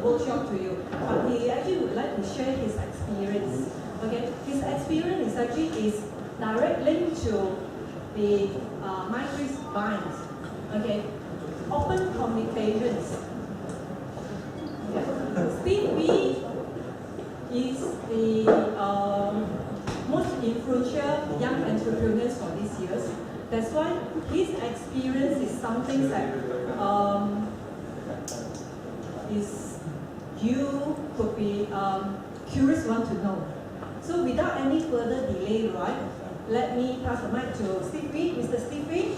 workshop to you, but he actually would like to share his experience. Okay, his experience is actually direct link to the MyKRIS binds. Okay, open communications. Okay. Steve B is the most influential young entrepreneurs for these years. That's why his experience is something that is you could be curious want to know. So without any further delay, right? Let me pass the mic to Steve B. Mr. Steve B.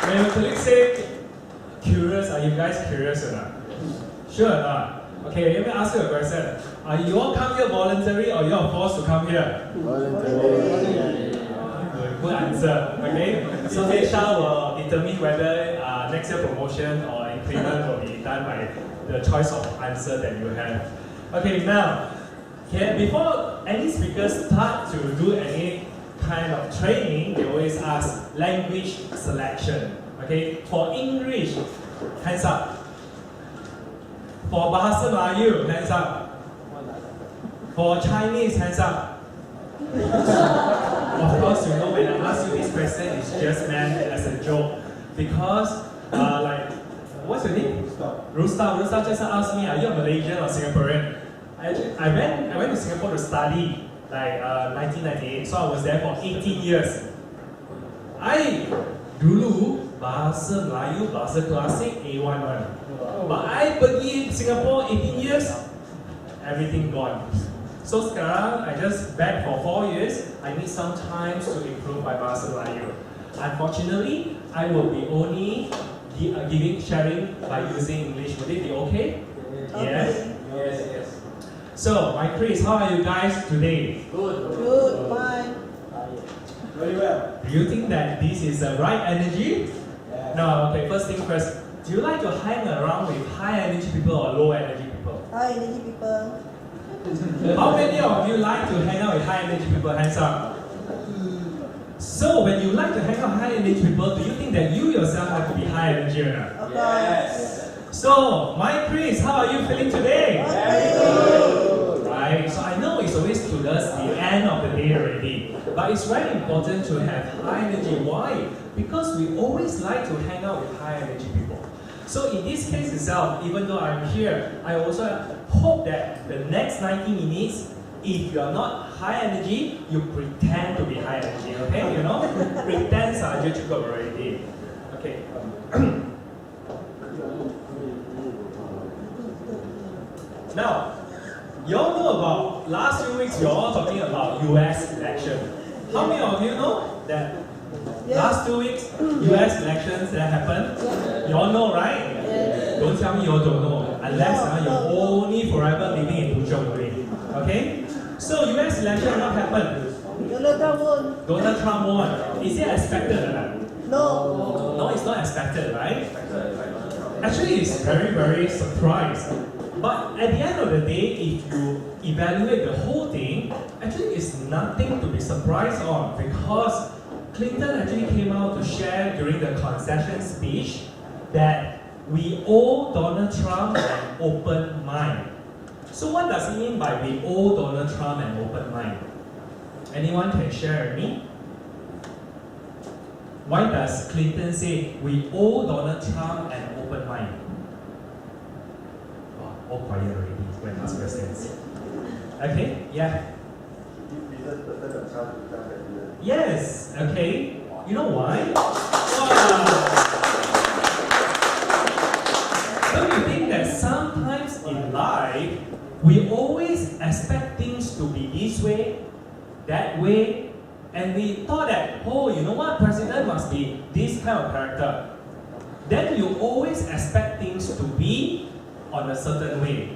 When your colleagues say curious, are you guys curious or not? Sure or not? Okay, let me ask you a question. Are you all come here voluntary or you are forced to come here? Voluntary. Good answer. Okay, so HR will determine whether next year promotion or increment will be done by the choice of answer that you have. Okay, now, before any speakers start to do any kind of training, they always ask language selection. Okay, for English, hands up. For Bahasa Melayu, hands up. For Chinese, hands up. Of course, you know when I ask you this question, it's just meant as a joke. Because, like, what's your name? Rustam just asked me, are you a Malaysian or Singaporean? I went to Singapore to study, like 1998, so I was there for 18 years. Dulu Bahasa Melayu, Bahasa Klasik, A11. But I pergi Singapore 18 years, everything gone. So sekarang, I just back for 4 years, I need some time to improve my Bahasa Melayu. Unfortunately, I will be only sharing by using English. Would it be okay? Yes? Yes. So, MyKRIS, how are you guys today? Good, fine. Very well. Do you think that this is the right energy? Yes. No, okay, first thing first. Do you like to hang around with high energy people or low energy people? High energy people. How many of you like to hang out with high energy people? Hands up. So, when you like to hang out with high energy people, do you think that you yourself have to be high energy or not? Yes. So, MyKRIS, how are you feeling today? Right, so I know it's always towards the end of the day already, but it's very important to have high energy. Why? Because we always like to hang out with high energy people. So in this case itself, even though I'm here, I also hope that the next 90 minutes, if you are not high energy, you pretend to be high energy, okay? You know? Pretend saja cukup already. Okay. Now, you all know about last few weeks, you're all talking about US election. How many of you know that last 2 weeks, US elections that happened? You all know, right? Don't tell me you all don't know, unless you're only forever living in Puchong only. Okay? So US election, what happened? Donald Trump won. Is it expected or not? No. No, it's not expected, right? Actually, it's very, very surprised. But at the end of the day, if you evaluate the whole thing, actually it's nothing to be surprised on, because Clinton actually came out to share during the concession speech that we owe Donald Trump an open mind. So what does it mean by we owe Donald Trump an open mind? Anyone can share with me? Why does Clinton say we owe Donald Trump an open mind? All quiet already when asked questions. Okay, yeah. Yes, okay. You know why? Wow. Don't you think that sometimes in life, we always expect things to be this way, that way, and we thought that, oh, you know what, president must be this kind of character. Then you always expect things to be on a certain way.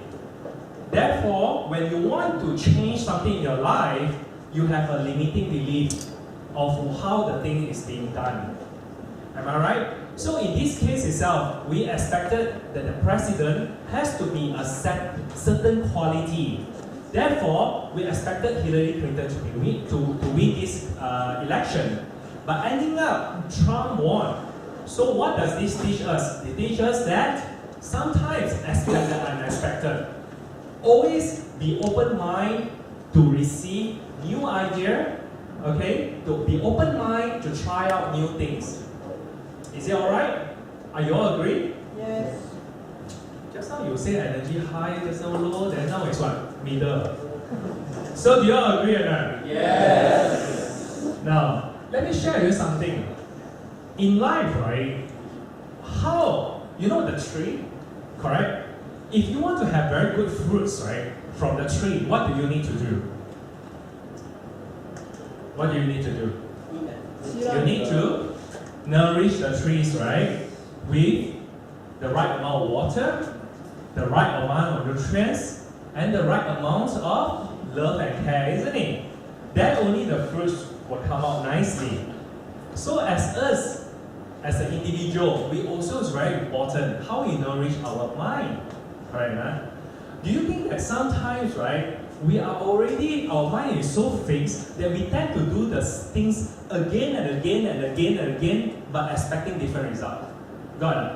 Therefore, when you want to change something in your life, you have a limiting belief of how the thing is being done. Am I right? So in this case itself, we expected that the president has to be a certain quality. Therefore, we expected Hillary Clinton to win this election. But ending up, Trump won. So what does this teach us? It teaches us that sometimes expect the unexpected. Always be open mind to receive new idea, okay? To be open mind to try out new things. Is it alright? Are you all agree? Yes. Just now you say energy high, just now low, then now it's what? Middle. So do you all agree or not? Yes. Now, let me share with you something. In life, right? How, you know the tree, correct? If you want to have very good fruits, right, from the tree, what do you need to do? What do you need to do? You need to nourish the trees, right, with the right amount of water, the right amount of nutrients, and the right amount of love and care, isn't it? Then only the fruits will come out nicely. So as us, as an individual, we also is very important how we nourish our mind, right? Huh? Do you think that sometimes, right, we are already, our mind is so fixed that we tend to do the things again and again and again and again, but expecting different results? Got it?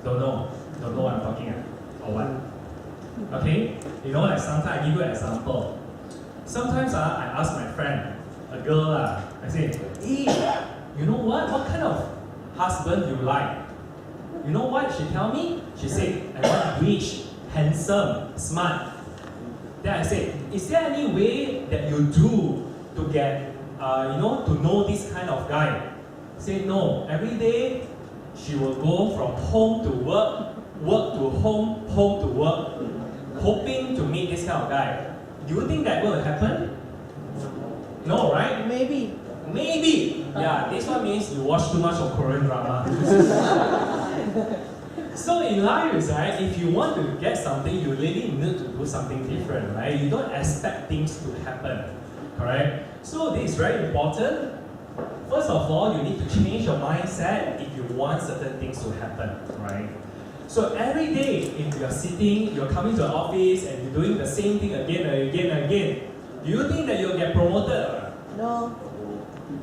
Don't know what I'm talking about, or what? Okay? You know, like sometimes I give you an example. Sometimes I ask my friend, a girl, I say, hey, you know what? What kind of husband you like? You know what she tell me? She said, I want rich, handsome, smart. Then I say, is there any way that you do to get, to know this kind of guy? Say no. Every day, she will go from home to work, work to home, home to work, hoping to meet this kind of guy. Do you think that will happen? No, right? Maybe. Maybe. Yeah, this one means you watch too much of Korean drama. So in life, right, if you want to get something, you really need to do something different, right? You don't expect things to happen, correct? So this is very important. First of all, you need to change your mindset if you want certain things to happen, right? So every day, if you're sitting, you're coming to the office and you're doing the same thing again and again and again, do you think that you'll get promoted? No.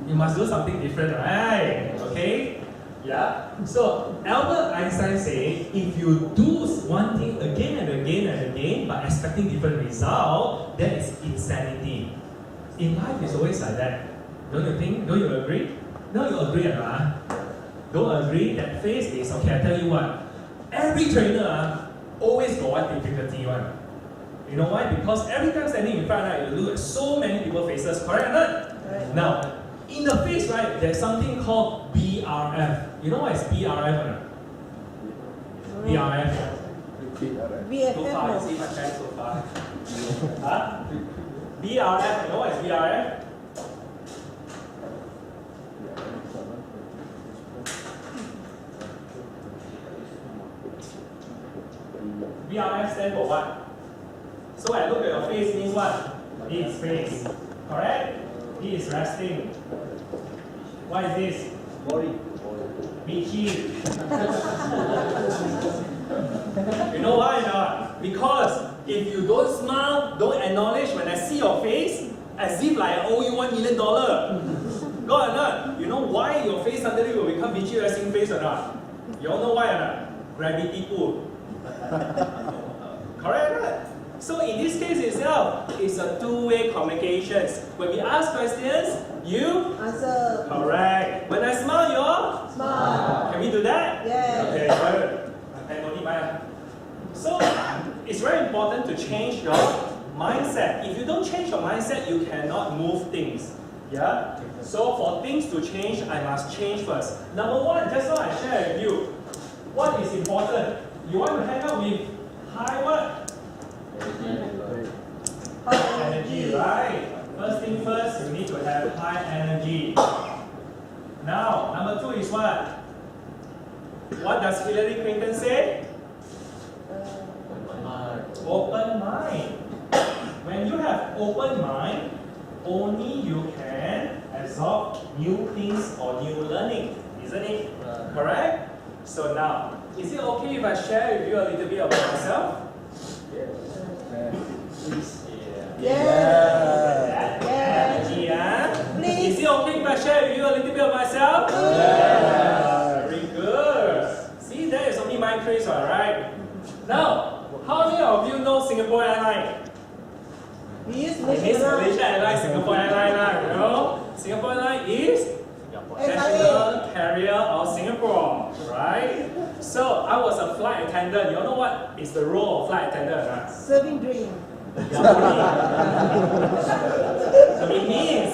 You must do something different, right? Okay? Yeah. So Albert Einstein said, if you do one thing again and again and again, but expecting different result, that is insanity. In life, it's always like that. Don't you think? Don't you agree? No, you agree or not? Don't agree? That phase is, okay, I tell you what. Every trainer always got one difficulty one. You know why? Because every time standing in front, right, you look at so many people faces, correct or not? Right. Now, in the face, right, there's something called BRF. You know what is BRF or not? BRF. So far, you see my friend so far. Huh? BRF, you know what is BRF? BRF stands for what? So I look at your face means what? This is face. Correct? This is resting. What is this? Body. Bitchy. You know why not? Because if you don't smile, don't acknowledge when I see your face, as if like I owe you $1 million. Got or not? You know why your face suddenly will become bitchy resting face or not? You all know why or not? Gravity pull. Correct or not? So in this case itself, it's a two-way communication. When we ask questions, you Answer. correct. When I smile, you Smile. Can we do that? Yes. Okay, good. Okay, no need buy. So it's very important to change your mindset. If you don't change your mindset, you cannot move things. Yeah? So for things to change, I must change first. Number one, just now I share with you. What is important? You want to hang out with high what? Energy, right? First thing first, you need to have high energy. Now, number two is what? What does Hillary Clinton say? Open mind. When you have open mind, only you can absorb new things or new learning, isn't it? Correct? So now, is it okay if I share with you a little bit about myself? Yes. Energy, huh? Please. Is it okay if I share with you a little bit of myself? Yeah. Very good. See, that is only MyKRIS, alright? Now, how many of you know Singapore Airlines? Yes, Malaysia Airlines, Singapore Airlines, you know? Singapore Airlines is national carrier of Singapore, right? So I was a flight attendant. You know what is the role of flight attendant? Serving drink. So it means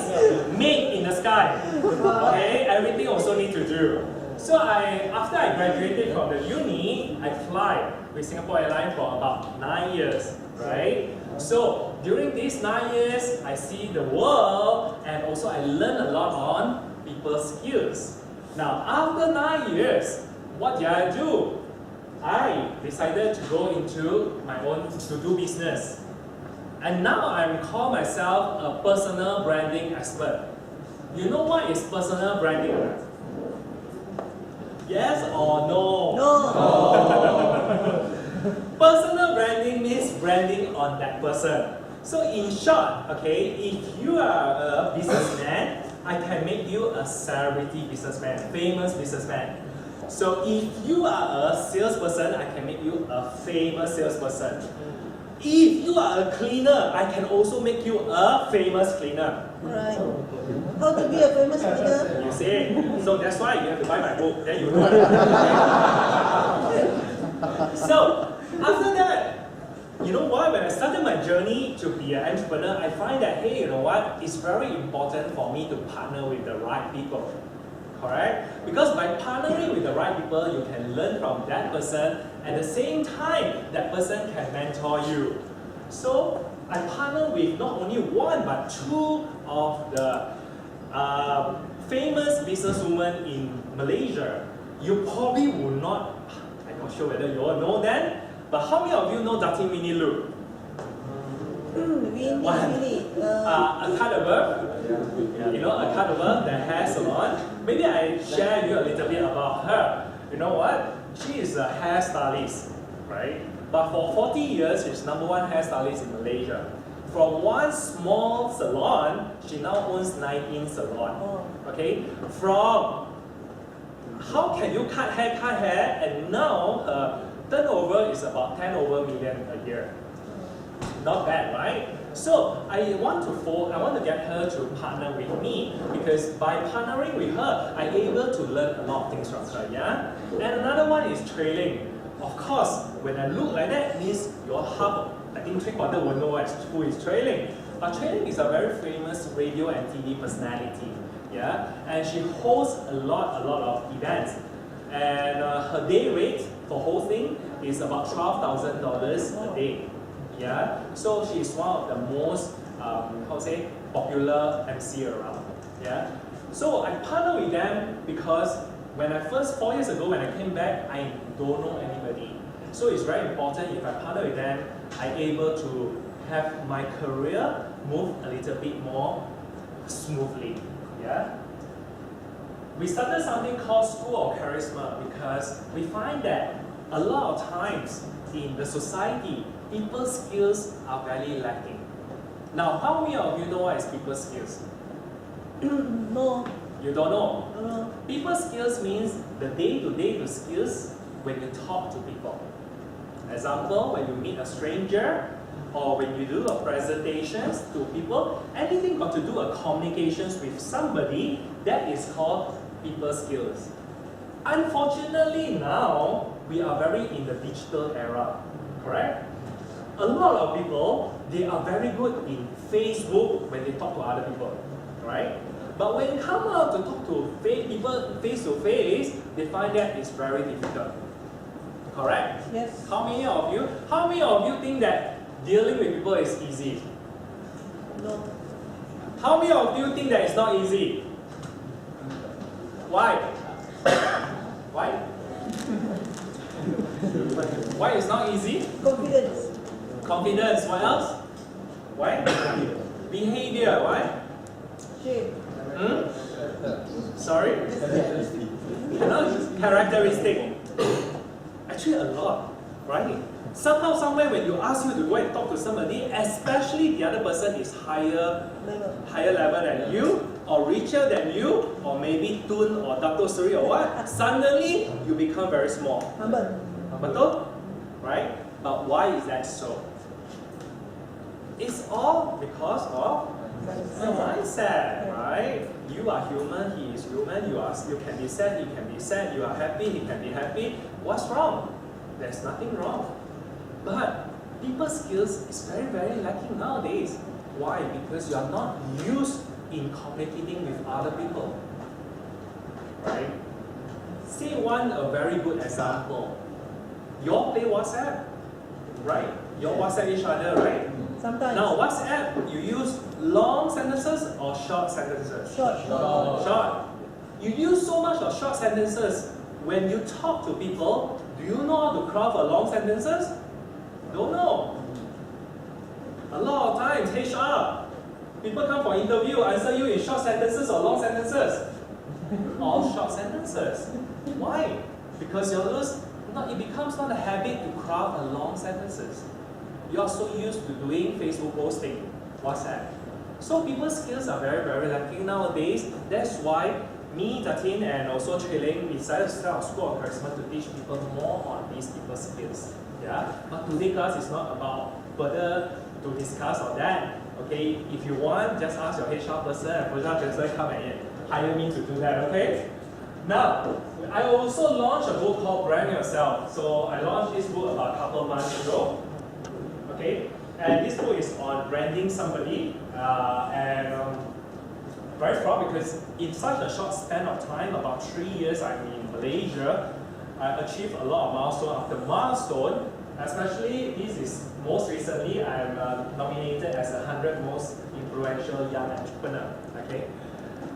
made in the sky. Okay, everything also need to do. So after I graduated from the uni, I fly with Singapore Airlines for about 9 years, right? So during these 9 years, I see the world and also I learn a lot on people's skills. Now after 9 years, what did I do? I decided to go into my own to do business. And now I call myself a personal branding expert. You know what is personal branding? Yes or no? No. Personal branding means branding on that person. So in short, okay, if you are a businessman, I can make you a celebrity businessman, famous businessman. So if you are a salesperson, I can make you a famous salesperson. If you are a cleaner, I can also make you a famous cleaner. Right. How to be a famous cleaner? You see? So that's why you have to buy my book, then you know. So, after that, you know what? When I started my journey to be an entrepreneur, I find that, hey, you know what? It's very important for me to partner with the right people. Correct? Because by partnering with the right people, you can learn from that person. At the same time, that person can mentor you. So, I partner with not only one, but two of the famous businesswomen in Malaysia. You probably will not, I'm not sure whether you all know them, but how many of you know Datin Mini Lu? Really. A cut above, you know, a cut above, the hair salon. Maybe I share you a little bit about her. You know what? She is a hairstylist, right? But for 40 years, she's #1 hairstylist in Malaysia. From one small salon, she now owns 19 salons. Okay? From how can you cut hair, and now her turnover is about 10 over million a year. Not bad, right? So I want to get her to partner with me because by partnering with her, I'm able to learn a lot of things from her. Yeah. And another one is trailing. Of course, when I look like that, means your half, I think 3/4 will know who is trailing. But trailing is a very famous radio and TV personality. Yeah. And she hosts a lot of events. And her day rate for hosting is about $12,000 a day. Yeah, so she's one of the most, popular MC around. Yeah, so I partner with them because when I 4 years ago when I came back, I don't know anybody. So it's very important if I partner with them, I'm able to have my career move a little bit more smoothly. Yeah. We started something called School of Charisma because we find that a lot of times in the society, people's skills are very lacking. Now, how many of you know what is people's skills? No. You don't know? No. People's skills means the day-to-day skills when you talk to people. Example, when you meet a stranger or when you do a presentations to people, anything got to do a communications with somebody, that is called people skills. Unfortunately now, we are very in the digital era, correct? A lot of people, they are very good in Facebook when they talk to other people, right? But when you come out to talk to people face to face, they find that it's very difficult. Correct? Yes. How many of you think that dealing with people is easy? No. How many of you think that it's not easy? Why? Why? Why it's not easy? Confidence. Confidence. What else? Why? Behavior. Why? Shame. Sorry? Characteristic. Actually, a lot. right? Somehow, somewhere, when you ask you to go and talk to somebody, especially the other person is higher level than you, or richer than you, or maybe Tun or Dato Seri or what, suddenly you become very small. Betul? Right? But why is that so? It's all because of your mindset, right? You are human, he is human, you can be sad, he can be sad, you are happy, he can be happy. What's wrong? There's nothing wrong. But people's skills is very, very lacking nowadays. Why? Because you are not used in communicating with other people. Right? Say a very good example. You all play WhatsApp, right? You all WhatsApp each other, right? Sometimes. Now WhatsApp, you use long sentences or short sentences? Short. You use so much of short sentences. When you talk to people, do you know how to craft a long sentences? Don't know. A lot of times, HR, people come for interview, answer you in short sentences or long sentences. All short sentences. Why? Because it becomes not a habit to craft a long sentences. You're so used to doing Facebook posting, WhatsApp. So people's skills are very, very lacking nowadays. That's why me, Jatin, and also Chiling decided to start a school of charisma to teach people more on these people's skills. Yeah? But today's class is not about further to discuss on that. Okay? If you want, just ask your HR person and project person come and hire me to do that. Okay? Now, I also launched a book called Brand Yourself. So I launched this book about a couple of months ago. Okay? And this book is on branding somebody. Very proud because in such a short span of time, about 3 years I'm in Malaysia, I achieved a lot of milestone after milestone. Especially this is most recently I'm nominated as the 100 most influential young entrepreneur. Okay,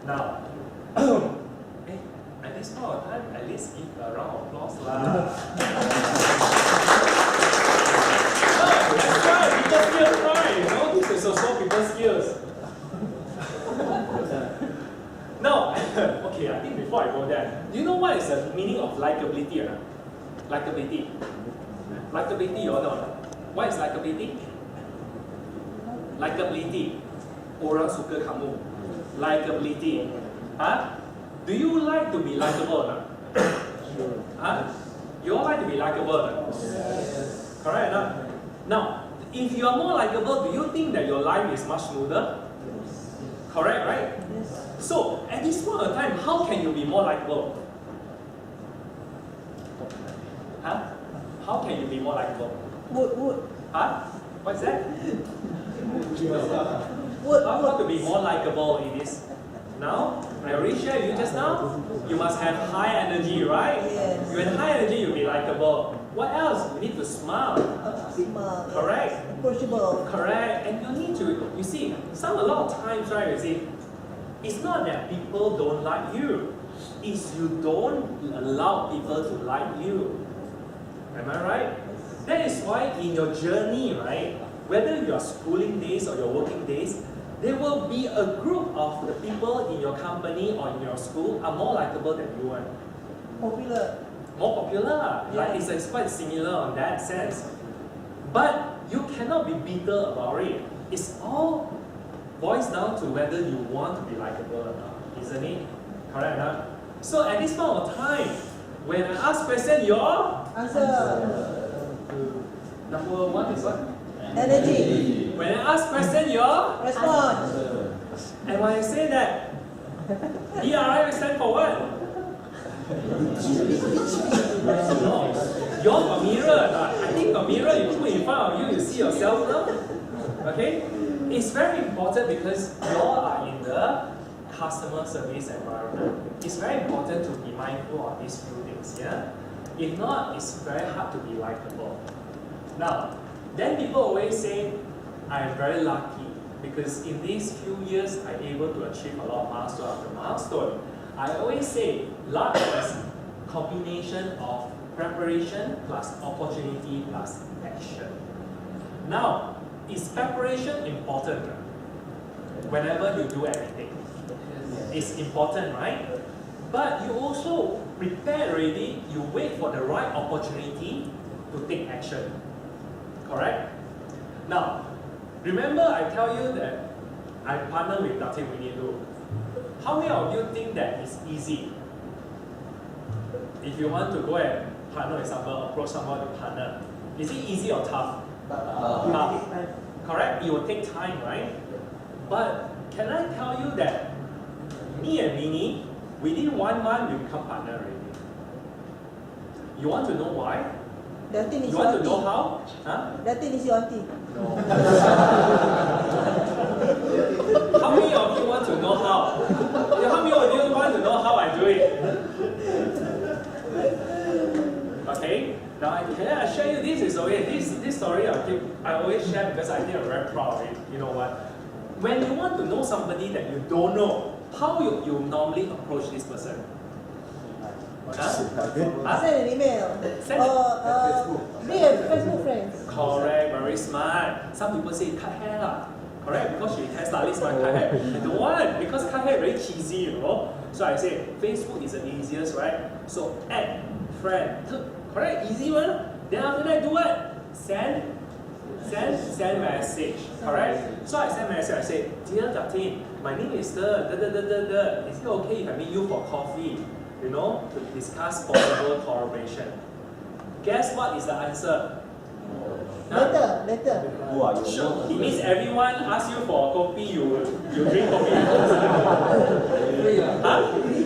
now at this point of time, at least give a round of applause lah. That's right, people skills right. You know, this is also people's skills. Now, okay, I think before I go there, do you know what is the meaning of likability? Likability. Likability, you all know. What is likability? Likability. Orang suka kamu. Likability. Huh? Do you like to be likable or not? Huh? You all like to be likable or not? Yes. Correct or not? Now, if you are more likable, do you think that your life is much smoother? Correct, right? Yes. So, at this point of time, how can you be more likable? Huh? How can you be more likable? Wood. Huh? What's that? Wood. How to be more likable in this? Now, I already shared you just now. You must have high energy, right? Yes. You have high energy, you'll be likable. What else? You need to smile. Smile. Correct. Approachable. Correct. And you need to, you see, a lot of times, right, you see, it's not that people don't like you. It's you don't allow people to like you. Am I right? That is why in your journey, right, whether your schooling days or your working days, there will be a group of the people in your company or in your school are more likable than you are. Popular. More popular. Yeah. Like it's quite similar on that sense. But you cannot be bitter about it. It's all boils down to whether you want to be likable or not, isn't it? Correct or not? So at this point of time, when I ask question, your Answer. Number one is what? Energy. When I ask question, your Response. and when I say that, ERI stands for what? No. You're a mirror. I think a mirror you put in front of you, you see yourself now. Okay? It's very important because you all are in the customer service environment. It's very important to be mindful of these few things, yeah? If not, it's very hard to be likable. Now, then people always say, I am very lucky because in these few years, I'm able to achieve a lot of milestone after milestone. I always say, luck is combination of preparation plus opportunity plus action. Now, is preparation important whenever you do anything? It's important, right? But you also prepare already, you wait for the right opportunity, to take action. Correct? Now, remember I tell you that I partner with Dr. Winnie Lu. How many of you think that is easy? If you want to go and partner with someone, approach someone to partner, is it easy or tough? Tough. Correct? It will take time, right? But can I tell you that me and Minnie, within 1 month, we become partner already. You want to know why? Datin is You your want to know auntie. how? Huh? Datin is your auntie. No. How many of you want to know how? How many of you want to know how I do it? Okay. Now, can I share you this? Is okay. This story I always share because I think I'm very proud of it. You know what? When you want to know somebody that you don't know, how you normally approach this person? Huh? Send an email. Send Be a Facebook friends. Correct, very smart. Some people say cut hair lah. Correct, because she has stylist my cut hair. I don't want because cut hair very cheesy, you know. So I say Facebook is the easiest, right? So add friend. Correct, easy one. Then after that do what? Send message. Correct. So I send message. I say, dear Datin, my name is the. Is it okay if I meet you for coffee? You know, to discuss possible collaboration. Guess what is the answer? Later. Who are you? Sure. It means everyone asks you for coffee, you drink coffee.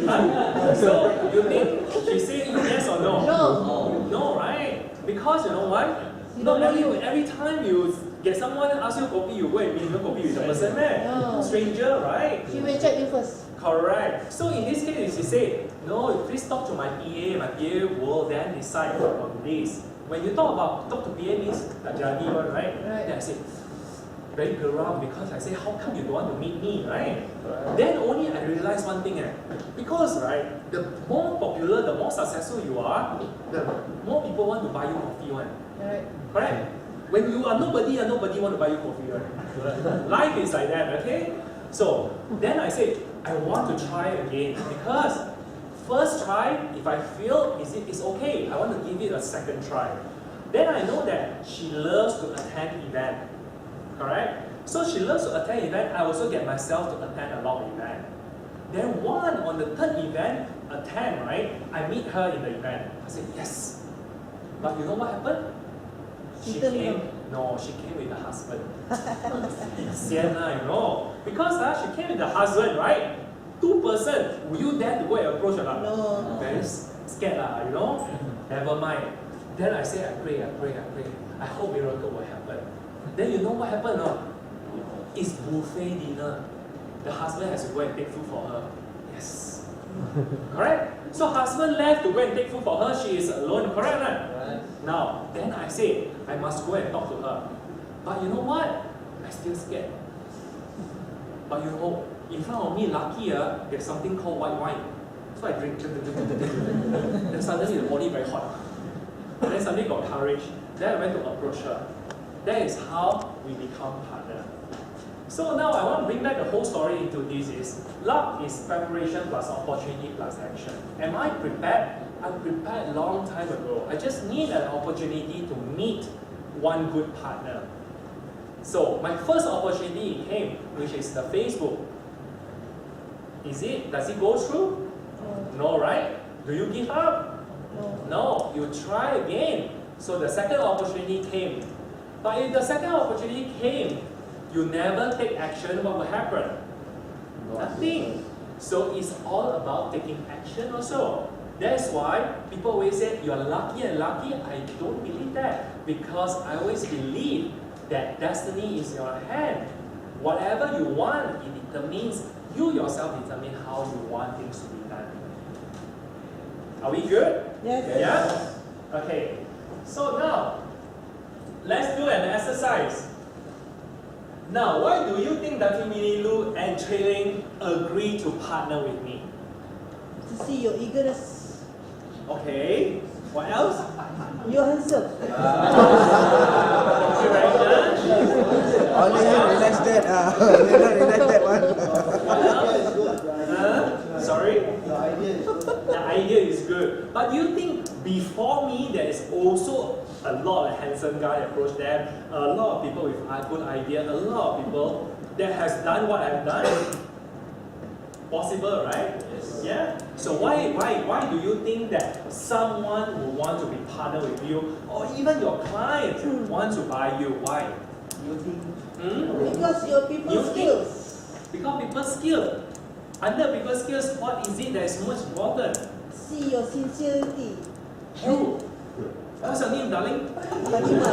Huh? So you think she say yes or no? No. No, right? Because you know what? You Not don't know you. every time you get someone ask you coffee, you go and meet coffee with the person, man. No. Stranger, right? She will check you first. Correct. So in this case, she say, no, please talk to my PA. My PA will then decide on this. When you talk to PA means the jadi one, right? Right. Then I say, very geram because I say, how come you don't want to meet me, right? Then only I realize one thing, because right, the more popular, the more successful you are, the more people want to buy you coffee, one. Alright. Correct? When you are nobody and nobody want to buy you coffee, right? Life is like that, okay? So then I say, I want to try again because first try, if I feel it's okay, I want to give it a second try. Then I know that she loves to attend event, correct? So she loves to attend event, I also get myself to attend a lot of event. Then on the third event, attend, right? I meet her in the event. I said, yes. But you know what happened? She came with the husband. Sienna, you know. Because she came with the husband, right? 2 person, will you dare to go and approach her? No. Very scared, you know? Never mind. Then I say, I pray. I hope miracle will happen. Then you know what happened? It's buffet dinner. The husband has to go and take food for her. Yes. Correct? So husband left to go and take food for her. She is alone, correct? Right? Now, then I say, I must go and talk to her. But you know what? I'm still scared. But you know, in front of me, lucky, there's something called white wine. So I drink. Then suddenly the body very hot. And then suddenly got courage. Then I went to approach her. That is how we become partner. So now I want to bring back the whole story into this is, luck is preparation plus opportunity plus action. Am I prepared? I'm prepared a long time ago. I just need an opportunity to meet one good partner. So my first opportunity came, which is the Facebook. Does it go through? No, right? Do you give up? No, you try again. So the second opportunity came. But if the second opportunity came, you never take action, what will happen? Nothing. So it's all about taking action also. That's why people always say, you're lucky and lucky. I don't believe that. Because I always believe that destiny is in your hand. Whatever you want, it determines, you yourself determine how you want things to be done. Are we good? Yes. Yeah? Okay. So now, let's do an exercise. Now, why do you think Dr. Minnie Lu and Trailing agree to partner with me? To see your eagerness. Okay. What else? You're handsome. Thank you very much. Only you realize that. You don't realize that one. What else? Sorry? The idea is good. The idea is good. But do you think before me there is also a lot of handsome guy approach them, a lot of people with good idea, a lot of people that has done what I've done? Possible, right? Yes. Yeah. So why do you think that someone will want to be partner with you, or even your client wants to buy you? Why? You think? Because your people You think? skills. Because people's skill. Under people's skills, what is it that is most important? See your sincerity. You. What's your name, darling? Fatima.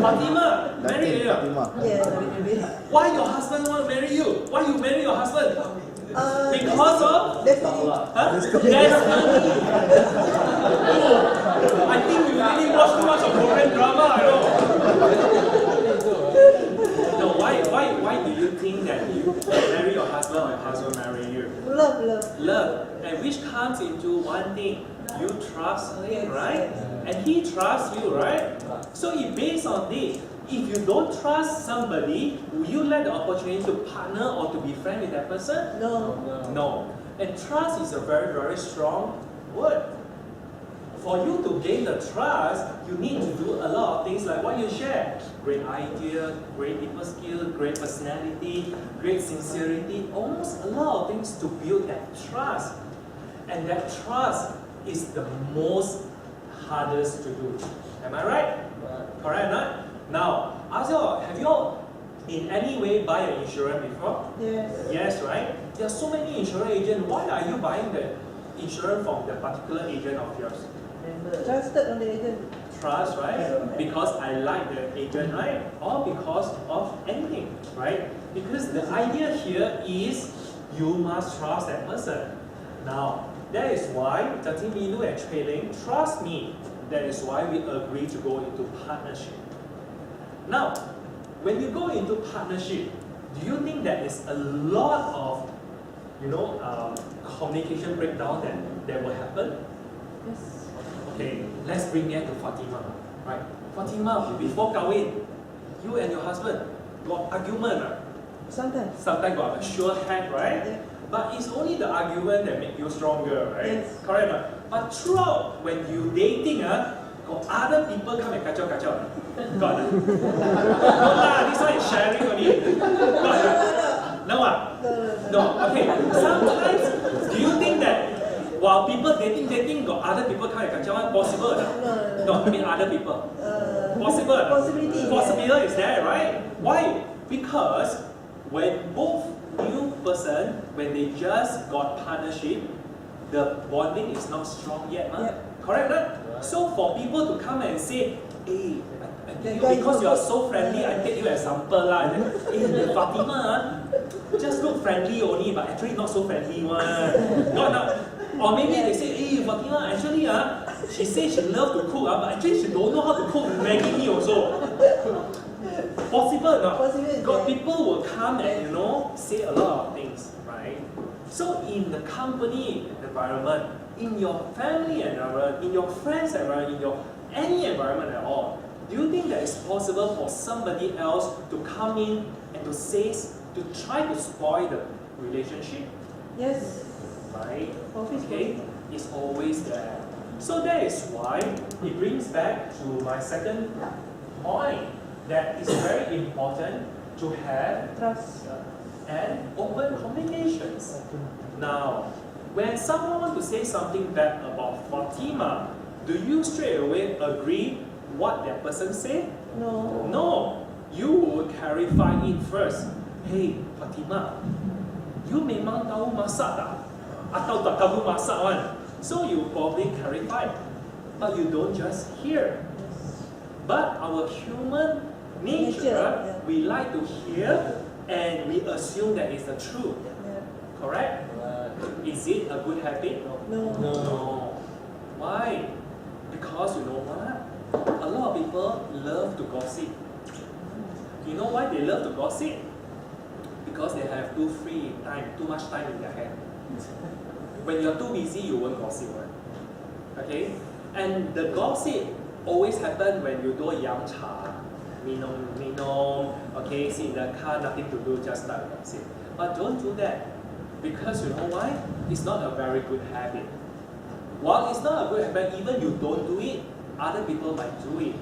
Fatima. Marry you. Yeah. Why your husband want to marry you? Why you marry your husband? Because of Destiny. Destiny. I think you really watch too much of Korean drama, I know. No, why do you think that you marry your husband or your husband marry you? Love. Love. And which comes into one thing. You trust him, Yes. right? And he trusts you, right? So if based on this, if you don't trust somebody, will you let the opportunity to partner or to be friend with that person? No. No. And trust is a very, very strong word. For you to gain the trust, you need to do a lot of things like what you share. Great idea, great people skill, great personality, great sincerity, almost a lot of things to build that trust. And that trust is the most hardest to do. Am I right? Correct or not? Now, ask you all, have you all in any way buy an insurance before? Yes. Yes, right? There are so many insurance agents. Why are you buying the insurance from the particular agent of yours? Trusted on the agent. Trust, right? Because I like the agent, right? Or because of anything, right? Because the idea here is you must trust that person. Now, that is why Jati Minu and Trailing trust me. That is why we agree to go into partnership. Now, when you go into partnership, do you think there is a lot of, communication breakdown that will happen? Yes. Okay, let's bring that to Fatima, right? Fatima, before kahwin, you and your husband got argument. Sometimes. Sometimes got a sure head, right? Yeah. But it's only the argument that make you stronger, right? Yes. Correct, right? But throughout when you dating, got other people come and kacau. Got it? No lah, this one is sharing only. Got it? No. No. Okay. Sometimes, do you think that while people dating, got other people come and kacau? Possible? No, I mean other people. Possible? Possibility. Possibility is there, right? Why? Because when both new person, when they just got partnership, the bonding is not strong yet, Yep. Correct, right? So for people to come and say, hey, That guy because is you are not so friendly, I take you as example lah. Hey, Fatima, just look friendly only, but actually not so friendly one. Not. Or maybe they say, hey, Fatima, actually she says she love to cook, but actually she don't know how to cook Maggi mee also. Possible or not? Possible. God, people will come and say a lot of things, right? So in the company environment, in your family environment, in your friends environment, in your any environment at all, do you think that it's possible for somebody else to come in and to try to spoil the relationship? Yes. Right? Office Okay? It's always there. So that is why it brings back to my second point, that it's very important to have Trust. and open communications. Now, when someone wants to say something bad about Fatima, do you straight away agree what that person say? No. No. You will clarify it first. Hey, Fatima, you memang tahu masak tak? Atau tak tahu masak kan? So you probably clarify. But you don't just hear. But our human nature, Yeah. we like to hear and we assume that it's the truth. Yeah. Correct? Is it a good habit? No. No. Why? Because you know what? A lot of people love to gossip. You know why they love to gossip? Because they have too much time in their hand. When you're too busy, you won't gossip, right? Okay? And the gossip always happen when you do yang cha, minum, okay, sit in the car, nothing to do, just start gossip. But don't do that. Because you know why? It's not a very good habit. While it's not a good habit, even you don't do it, other people might do it.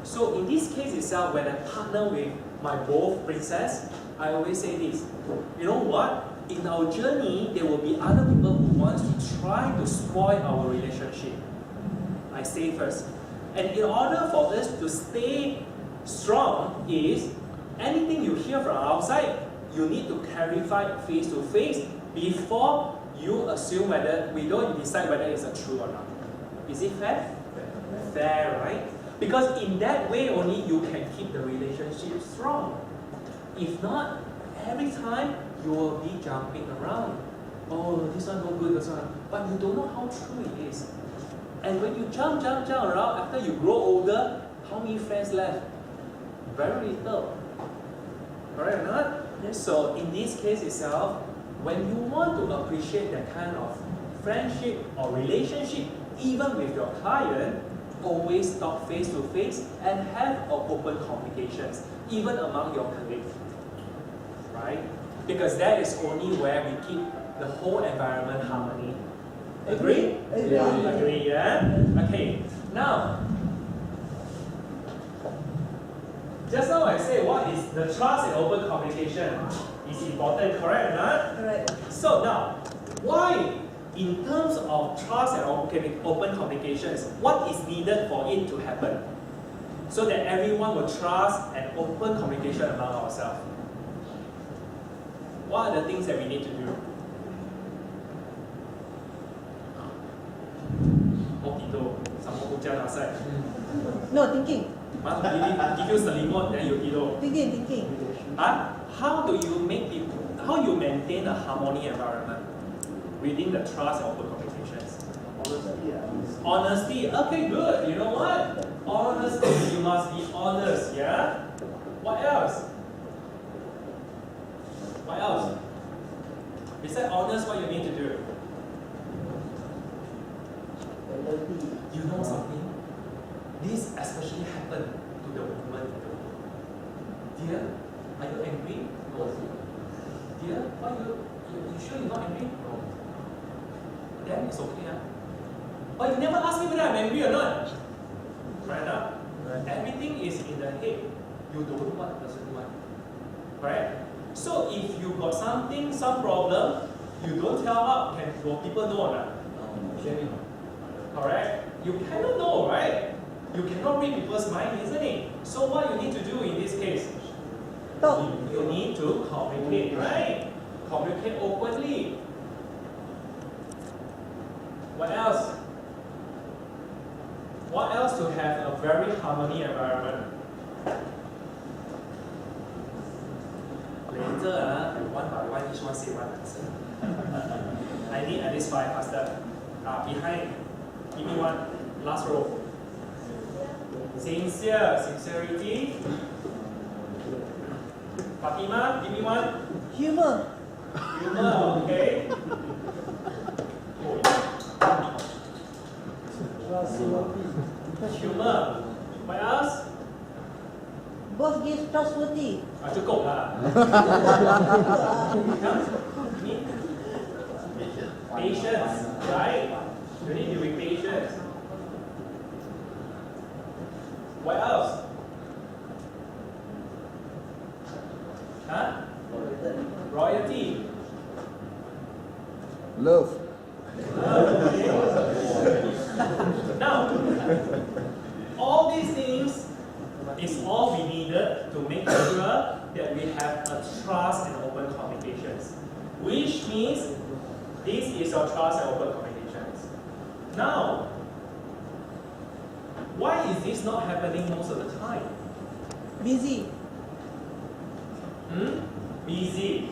So in this case itself, when I partner with my both princess, I always say this, you know what? In our journey, there will be other people who want to try to spoil our relationship. I say first. And in order for us to stay strong is, anything you hear from outside, you need to clarify face to face before you assume whether, we don't decide whether it's a true or not. Is it fair? Fair, right? Because in that way only you can keep the relationship strong. If not, every time you will be jumping around. Oh, this one no good, this one. But you don't know how true it is. And when you jump around, after you grow older, how many friends left? Very little. Correct or not? Yes. So in this case itself, when you want to appreciate that kind of friendship or relationship, even with your client, always talk face to face and have open communications, even among your colleagues. Right? Because that is only where we keep the whole environment harmony. Agree? Agree. Agree, yeah? Okay. Now, just now I say what is the trust and open communication is important, correct or not? Correct. So now, why in terms of trust and open communications, what is needed for it to happen? So that everyone will trust and open communication among ourselves. What are the things that we need to do? No, thinking. Give you selimut, then you tidur. Thinking. How do you make it, how you maintain a harmony environment within the trust and open communications? Honesty. Okay, good. You know what? Honesty. You must be honest, yeah? What else? What else? Besides honest, what you need to do? You know something? This especially happened to the woman in the world. Dear, are you angry? No. Dear, why you sure you're not angry? No. Then it's okay, huh? But you never ask me whether I'm angry or not. Right now? Right. Everything is in the head. You don't know what the person wants. Correct? So if you got something, some problem, you don't tell out, will people know or not? No. Correct? You cannot know, right? You cannot read people's mind, isn't it? So what you need to do in this case? Talk. You need to communicate, right? Communicate openly. What else? What else to have a very harmony environment? Later, one by one, each one say one answer. I need at least 5 faster. Behind. Give me one. Last row. Sincerity. Fatima, give me one. Humor. Okay. Humor. What else? Boss gives trustworthy. Cukup lah. Patience, right? You need to be patient. What else? Royalty. Love. Now, all these things is all we needed to make sure that we have a trust and open communications. Which means this is your trust and open communications. Now, why is this not happening most of the time? Busy. Busy.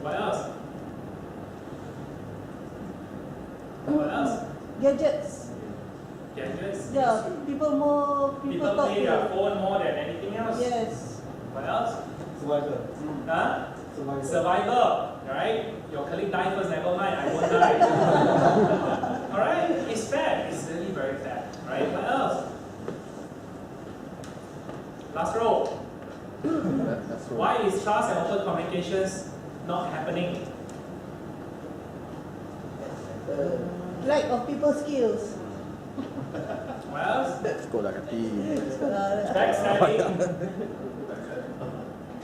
What else? What else? Gadgets. Gadgets. Yeah, people People talk play their phone more than anything else. Yes. What else? Survival. Huh? Survival. Survival. Right? Your colleague die first, never mind, I won't die. Alright? It's fair. It's really very fair. Right? What else? Last row. That's right. Why is trust and open communications not happening? Lack of people skills. What else? Sekolah kati. Backstabbing.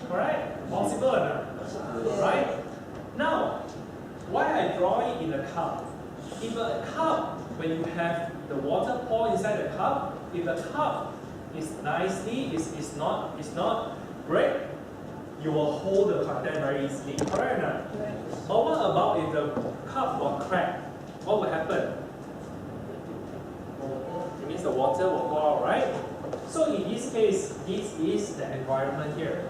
Correct? Possible or not? Right? Now, why I draw it in a cup? If a cup, when you have the water pour inside the cup, if the cup is nicely, is not break, you will hold the content very easily. Correct or not? But what about if the cup will crack? What will happen? It means the water will go out, right? So in this case, this is the environment here.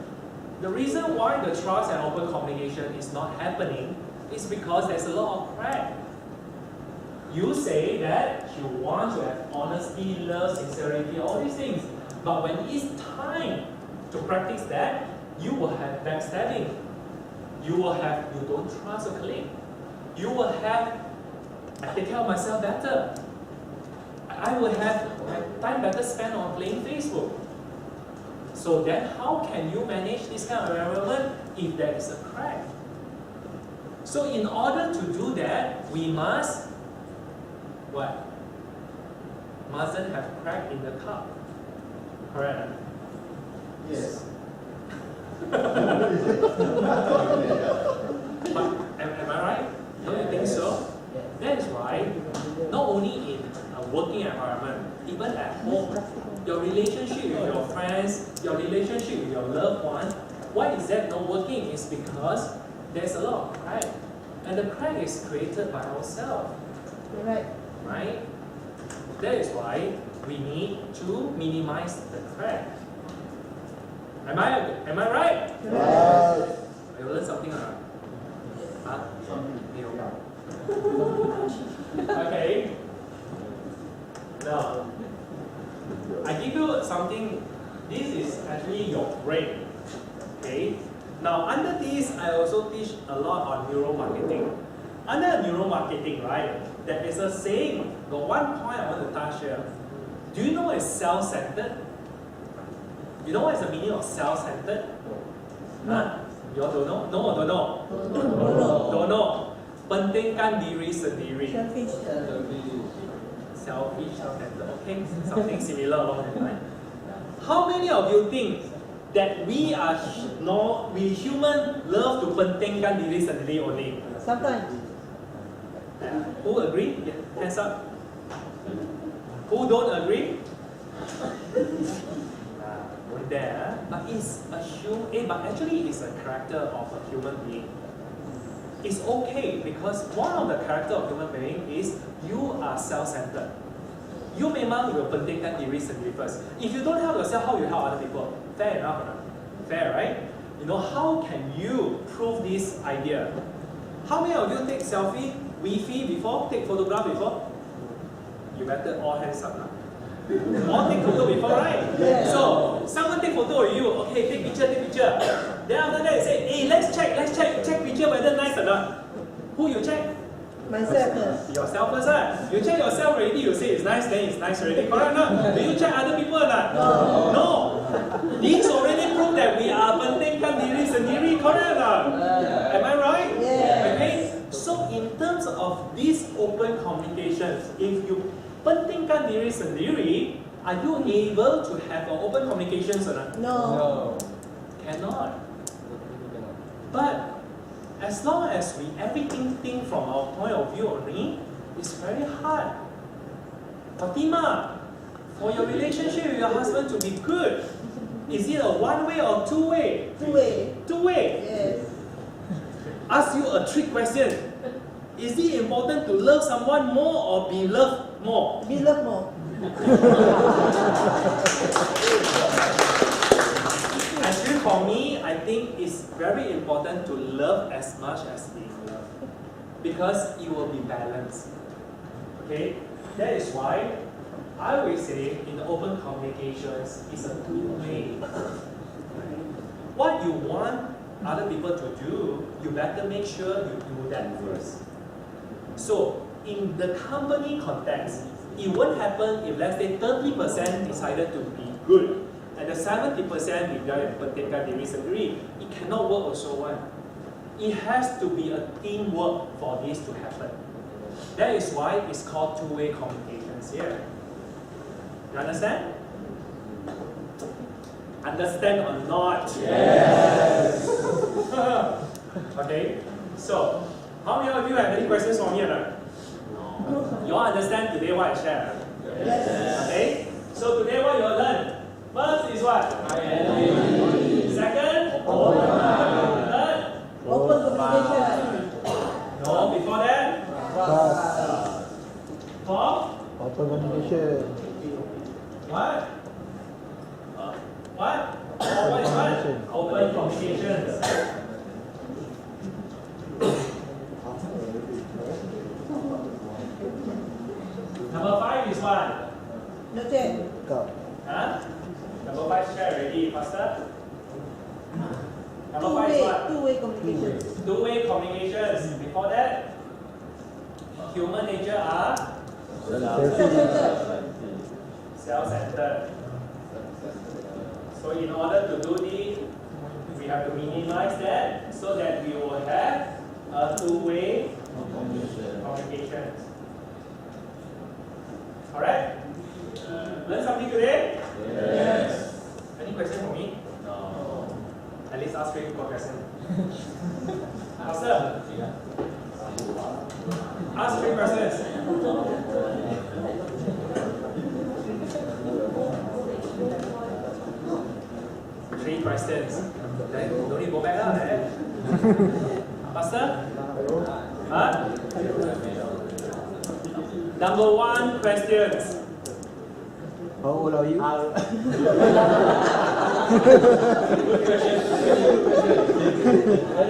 The reason why the trust and open communication is not happening is because there's a lot of crack. You say that you want to have honesty, love, sincerity, all these things. But when it's time to practice that, you will have backstabbing. You will have, you don't trust a colleague. You will have, I take care of myself better. I will have time better spent on playing Facebook. So then how can you manage this kind of environment if there is a crack? So in order to do that, we must, what? Mustn't have crack in the cup. Correct? Yes. But am I right? Don't you think so? That is why, not only in a working environment, even at home, your relationship with your friends, your relationship with your loved one, why is that not working? Is because there's a lot of crack. And the crack is created by ourselves. Right. Right? That is why we need to minimize the crack. Am I right? Yes. You learn something or not? Huh? Okay. Now, I give you something. This is actually your brain. Okay. Now, under this, I also teach a lot on neuromarketing. Under neuromarketing, right, there is a saying. The one point I want to touch here. Do you know what is self-centered? You know what is the meaning of self-centered? Huh? You all don't know? No or don't know? Don't know. Pentingkan diri sendiri. Selfish. Selfish, self-centered. Okay, something similar along the line. How many of you think that we human love to pentingkan diri sendiri only? Sometimes. Who agree? Yeah, hands up. Who don't agree? There, but it's but actually it's a character of a human being. It's okay because one of the character of human being is you are self-centered. You memang will pentingkan diri sendiri first. If you don't help yourself, how you help other people? Fair enough, or not? Fair, right? You know, how can you prove this idea? How many of you take selfie, Wi-Fi before? Take photograph before? You better all hands up now. All take photo before, right? Yeah. So, someone take photo of you, okay, take picture. Then after that, you say, hey, let's check picture whether nice or not. Who you check? Myself first. Yourself first, right? You check yourself already, you say it's nice, then it's nice already. Correct or not? Do you check other people or not? No. This already proved that we are pentingkan diri sendiri, correct or not? Am I right? Yeah. Okay? So in terms of these open communications, if you pentingkan diri sendiri, are you able to have an open communications or not? No. Cannot. But as long as we everything think from our point of view only, it's very hard. Fatima, for your relationship with your husband to be good, is it a one-way or two-way? Two-way. Two-way. Yes. Ask you a trick question. Is it important to love someone more or be loved more? Be love more. Actually, for me, I think it's very important to love as much as being loved, because it will be balanced. Okay, that is why I always say in the open communications, it's a two-way. What you want other people to do, you better make sure you do that first. So, in the company context, it won't happen if, let's say, 30% decided to be good, and the 70% pentingkan diri sendiri. It cannot work also one. It has to be a teamwork for this to happen. That is why it's called two-way communications here. You understand? Understand or not? Yes! Okay, so how many of you have any questions for me or not? No. You all understand today what I shared? Yes. Okay, so today what you all learn? First is what? Second? Third? Open communication. No, before that? Trust. Fourth? Open communication. What? What? Oh, what is what? Open communications. Number 5 is what? Not yet. Go. Huh? Number 5 share already, faster. Number 5 is what? Two-way communication. Two-way communications. Before that, human nature are Self-centered. self-centered. So in order to do this, we have to minimize that so that we will have a two-way communication. Alright? Learn something today? Yes. Any question for me? No. At least ask 3 questions. Master? Ask 3 questions. Three questions. Then don't need to go back lah. Master? Huh? Number 1 questions. How old are you?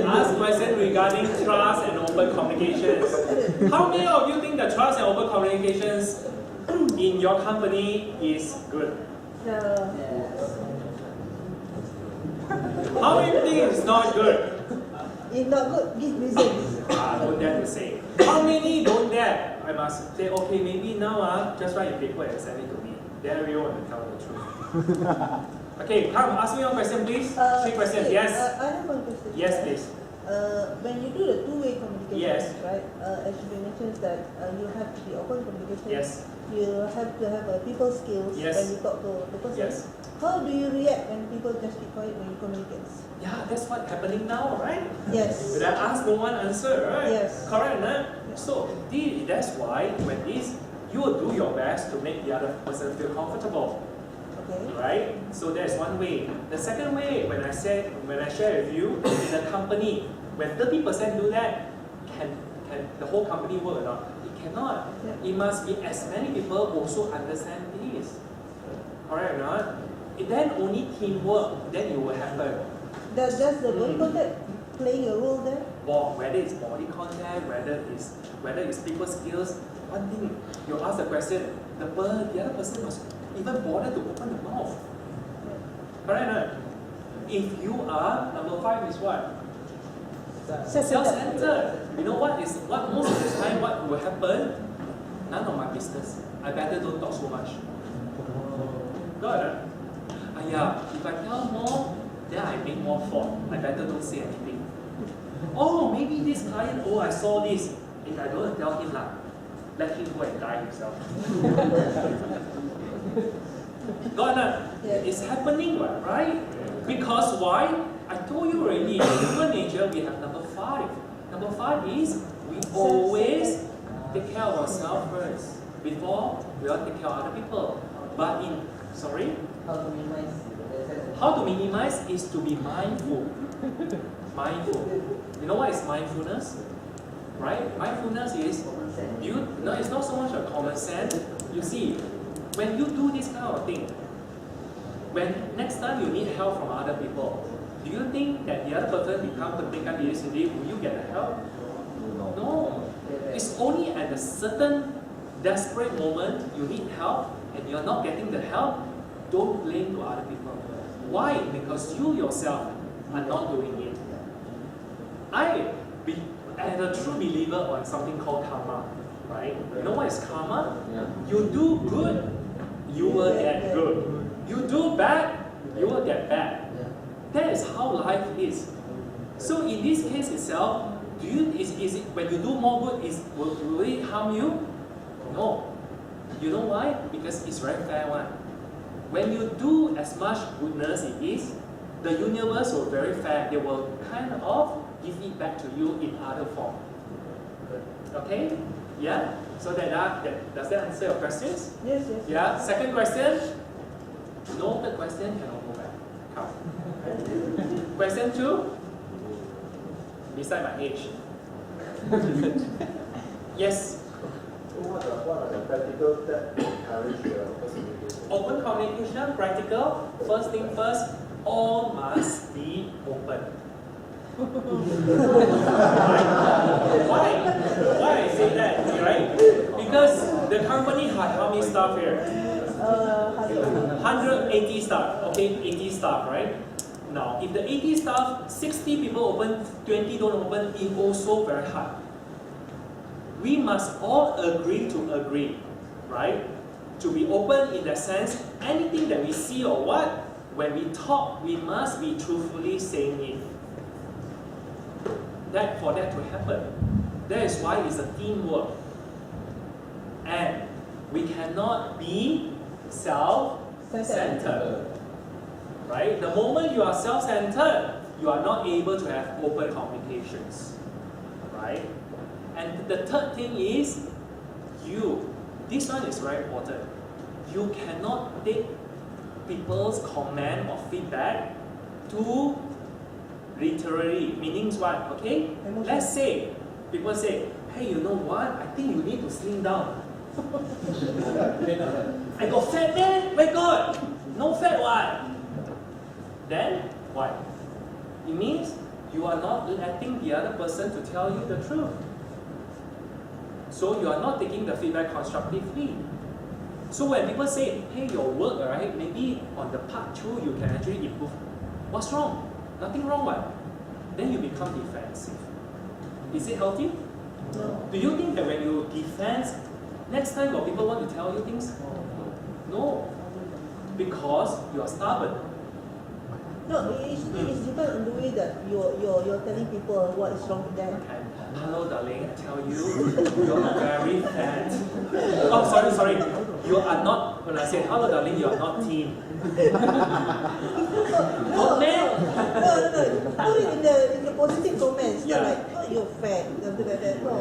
Ask question regarding trust and open communications. How many of you think that trust and open communications in your company is good? How many think it's not good? If not good, give reasons. Don't dare to say. How many don't dare? I must say, okay, maybe now just write your paper and send it to me. Then everyone will tell the truth. Okay, come, ask me one question, please. 3 questions, okay, yes? I have one question. Yes, please. When you do the two-way communication, Yes. right? As you mentioned that you have to be open communication. Yes. You have to have people skills Yes. when you talk to the person. Yes. How do you react when people just keep quiet when you communicate? Yeah, that's what's happening now, right? Yes. When I ask, no one answer, right? Yes. Correct, no? So that's why when you will do your best to make the other person feel comfortable, Okay. right? So that's one way. The second way, when I share with you, in a company, when 30% do that, can the whole company work or not? It cannot. Yeah. It must be as many people also understand this. Correct or not? Then only teamwork, then it will happen. Does the body contact play a role there? Whether it's body contact, whether it's people skills, one thing you ask the question, the other person must even bother to open the mouth. Correct or not? If you are, number 5 is what? Self-centered. You know what most of the time what will happen? None of my business. I better don't talk so much. Got it? If I tell more, then I make more fault. I better don't say anything. Oh, maybe this client, I saw this. If I don't tell him, let him go and die himself. Got it? Yeah. It's happening, right? Because why? I told you already, in human nature, we have number 5. Number 5 is we always take care of ourselves first before we all take care of other people. But how to minimize is to be mindful. Mindful. You know what is mindfulness? Right? Mindfulness is, it's not so much a common sense. You see, when you do this kind of thing, when next time you need help from other people, do you think that the other person become to take up initiative, will you get the help? No. It's only at a certain desperate moment you need help and you're not getting the help, don't blame to other people. Why? Because you yourself are not doing it. I am a true believer on something called karma, right? You know what is karma? You do good, you will get good. You do bad, you will get bad. That is how life is. So in this case itself, Is it when you do more good, will it harm you? No. You know why? Because it's very fair one. When you do as much goodness it is, the universe will very fair. They will kind of give it back to you in other form. Okay? Yeah? So does that answer your questions? Yes. Yeah? Second question? No, third question cannot go back. Come. Question 2? Beside my age. Yes? What are the practical steps to encourage open communication? Open communication, practical. First thing first, all must be open. Why? Why I say that, right? Because the company had how many staff here? 180 staff. Okay, 80 staff, right? Now, if the 80 staff, 60 people open, 20 don't open, it also very hard. We must all agree, right? To be open in that sense, anything that we see or what, when we talk, we must be truthfully saying it. For that to happen, that is why it's a teamwork. And we cannot be self-centered. Right? The moment you are self-centered, you are not able to have open communications. Right? And the third thing is, this one is very important. You cannot take people's comment or feedback too literally. Meaning what? Okay? Let's say, people say, hey, you know what? I think you need to slim down. I got fat man? My God! No fat what? Then what? It means you are not letting the other person to tell you the truth. So you are not taking the feedback constructively. So when people say, hey, your work, right, maybe on the part 2 you can actually improve. What's wrong? Nothing wrong, what? Then you become defensive. Is it healthy? No. Do you think that when you defend, next time will people want to tell you things? No. Because you are stubborn. No, it's depends on the way that you're telling people what is wrong with them. Okay. Hello, darling. I tell you, you are very fat. Oh, sorry. You are not. When I say hello, darling, you are not thin. No. Put it in the positive comments. Yeah. Not like, oh, you're fat, something like that. No.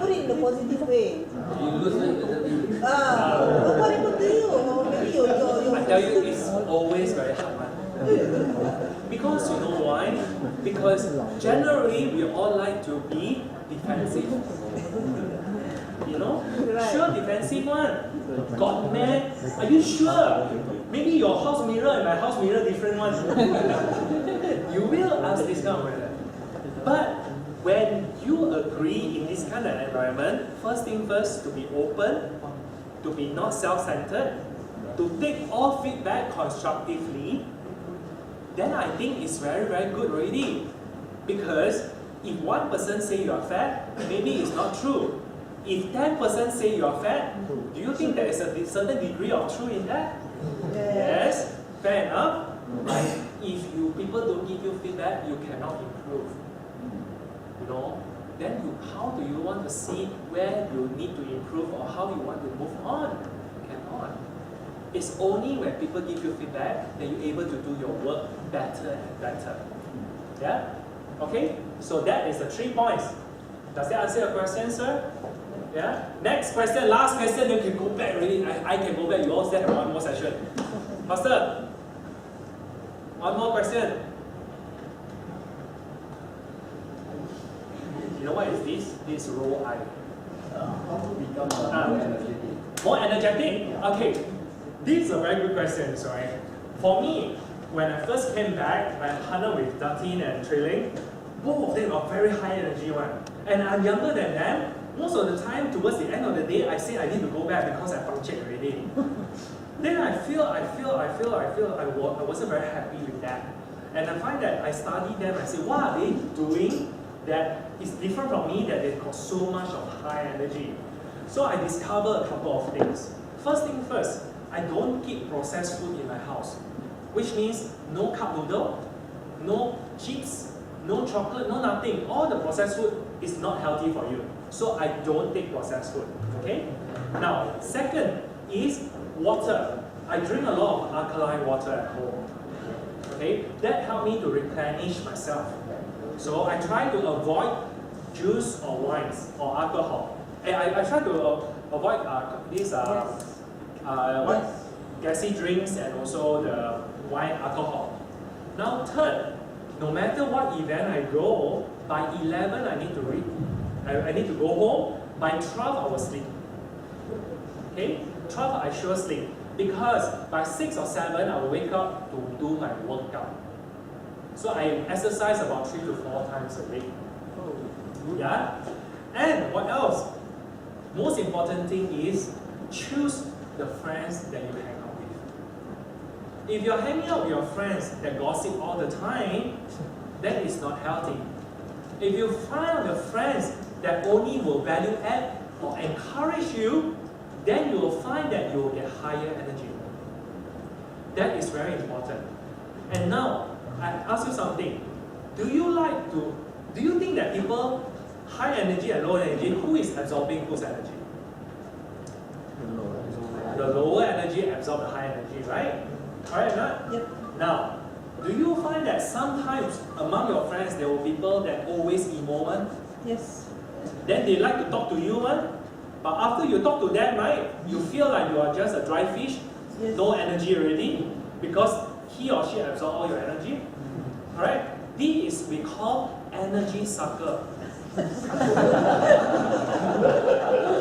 Put it in the positive way. What happened to you? Or maybe you're I tell you, it's always very hard. Because you know why? Because generally we all like to be defensive. You know? Right. Sure, defensive one. God man, are you sure? Maybe your house mirror and my house mirror different ones. You will ask this kind of question. But when you agree in this kind of environment, first thing first, to be open, to be not self-centered, to take all feedback constructively, then I think it's very, very good already. Because if one person say you are fat, maybe it's not true. If 10% say you are fat, do you think there is a certain degree of truth in that? Yes, fair enough. Right? If people don't give you feedback, you cannot improve. You know, then how do you want to see where you need to improve or how you want to move on? You cannot. It's only when people give you feedback that you're able to do your work better and better. Yeah? Okay? So that is the 3 points. Does that answer your question, sir? Yeah? Next question, last question, you can go back already. I can go back, you all still have one more session. Pastor, one more question. You know what is this? This roll eye. More energetic? Okay. This is a very good question, right? For me, when I first came back, I partnered with Datin and Trilling. Both of them are very high energy one. And I'm younger than them. Most of the time, towards the end of the day, I say I need to go back because I punctured already. Then I wasn't very happy with that. And I find that I study them, I say, what are they doing that is different from me, that they've got so much of high energy? So I discovered a couple of things. First thing first, I don't keep processed food in my house. Which means no cup noodle, no chips, no chocolate, no nothing. All the processed food is not healthy for you. So I don't take processed food. Okay? Now, second is water. I drink a lot of alkaline water at home. Okay? That helped me to replenish myself. So I try to avoid juice or wines or alcohol. And I try to avoid these gassy drinks and also the wine alcohol. Now third, no matter what event I go, by 11 I need to read. I need to go home. By 12 I will sleep. Okay? 12 I sure sleep. Because by 6 or 7 I will wake up to do my workout. So I exercise about 3 to 4 times a week. Yeah? And what else? Most important thing is choose the friends that you hang out with. If you're hanging out with your friends that gossip all the time, that is not healthy. If you find your friends that only will value add or encourage you, then you will find that you will get higher energy. That is very important. And now, I ask you something. Do you think that people high energy and low energy, who is absorbing whose energy? The lower energy absorb the high energy, right? Alright, not? Yep. Now, do you find that sometimes among your friends there were people that always emo one? Yes. Then they like to talk to you one, but after you talk to them, right, you feel like you are just a dry fish, Yes. no energy already, because he or she absorbs all your energy. Alright? This is we call energy sucker.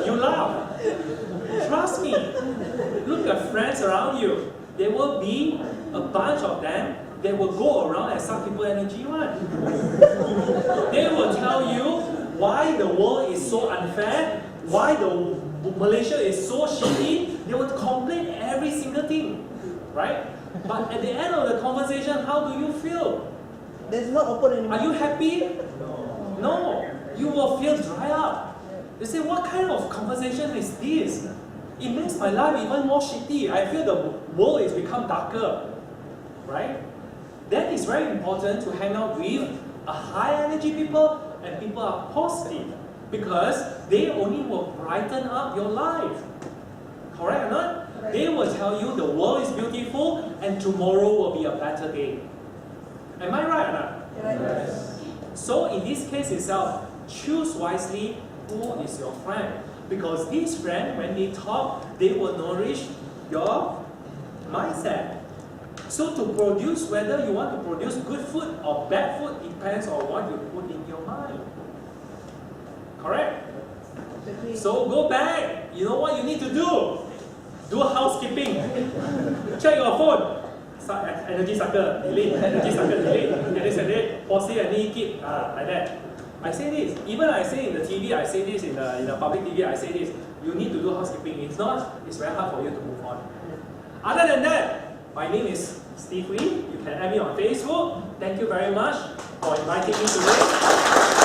You laugh. Trust me. Look at friends around you. There will be a bunch of them that will go around and suck people's energy one. They will tell you why the world is so unfair, why the Malaysia is so shitty. They will complain every single thing, right? But at the end of the conversation, how do you feel? There's not open anymore. Are you happy? No. You will feel dry up. You say, what kind of conversation is this? It makes my life even more shitty. I feel the world is become darker, right? That is very important to hang out with a high energy people and people are positive because they only will brighten up your life. Correct or not? Correct. They will tell you the world is beautiful and tomorrow will be a better day. Am I right or not? Yes. So in this case itself, choose wisely who is your friend. Because these friends, when they talk, they will nourish your mindset. So to produce, whether you want to produce good food or bad food, depends on what you put in your mind. Correct? So go back. You know what you need to do? Do housekeeping. Check your phone. Energy sucker, delete. Energy sucker, delete. Delete. Pause it and then keep. Like that. I say this. Even I say in the TV, I say this in the public TV, I say this. You need to do housekeeping. If not, it's very hard for you to move on. Other than that, my name is Steve Wee. You can add me on Facebook. Thank you very much for inviting me today.